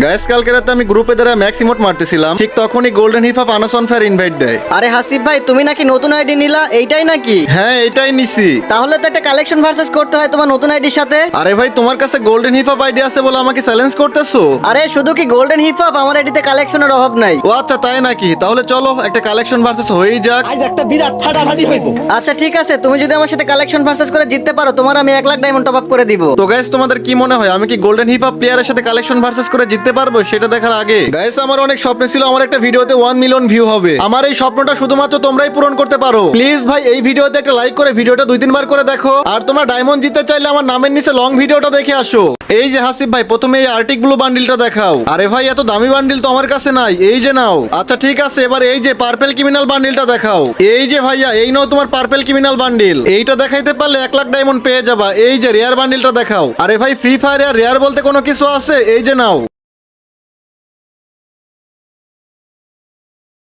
Guys কালকে রাতে আমি গ্রুপে দ্বারা ম্যাক্স ইমোট মারতেছিলাম, ঠিক তখনই গোল্ডেন হিপ আপ আনাসন ফায়ার ইনভাইট দেয়। আরে হাসিফ ভাই, তুমি নাকি নতুন আইডি নিলা, এইটাই নাকি? হ্যাঁ এটাই নিছি। তাহলে তো একটা কালেকশন ভার্সেস করতে হয় তোমার নতুন আইডির সাথে। আরে ভাই তোমার কাছে গোল্ডেন হিপ আপ আইডি আছে বলে আমাকে চ্যালেঞ্জ করতেছো? আরে শুধু কি গোল্ডেন হিপ হপ, আমার আইডিতে কালেকশনের অভাব নাই। ও আচ্ছা তাই নাকি, তাহলে চলো একটা কালেকশন ভার্সেস হয়েই যাক। আজ একটা বিরাট ফাটাফাটি হইব। আচ্ছা ঠিক আছে, তুমি যদি আমার সাথে কালেকশন ভার্সেস করে জিততে পারো, তোমার আমি 1 লাখ ডায়মন্ড টপ আপ করে দিব। তো গাইস তোমাদের কি মনে হয় আমি কি গোল্ডেন হিপ আপ প্লেয়ারের সাথে কালেকশন ভার্সেস করে জিততে পারবো? সেটা দেখার আগে গাইস আমার অনেক স্বপ্ন ছিল আমার একটা ভিডিওতে 1 মিলিয়ন ভিউ হবে। আমার এই স্বপ্নটা শুধুমাত্র তোমরাই পূরণ করতে পারো। প্লিজ ভাই এই ভিডিওতে একটা লাইক করে ভিডিওটা 2-3 বার করে দেখো। আর তোমরা ডায়মন্ড জিততে চাইলে আমার নামের নিচে লং ভিডিওটা দেখে আসো। এই যে হাসিফ ভাই প্রথমে এই আর্টিক ব্লু বান্ডিলটা দেখাও। আরে ভাই এত দামি বান্ডিল তো আমার কাছে নাই, এই যে নাও। আচ্ছা ঠিক আছে, এবার এই যে পার্পল ক্রিমিনাল বান্ডিলটা দেখাও। এই যে ভাইয়া এই নাও তোমার পার্পল ক্রিমিনাল বান্ডিল। এইটা দেখাইতে পারলে 1 লাখ ডায়মন্ড পেয়ে যাবা। এই যে রেয়ার বান্ডিলটা দেখাও। আরে ভাই ফ্রি ফায়ারে আর রেয়ার বলতে কোনো কিছু আছে? এই যে নাও।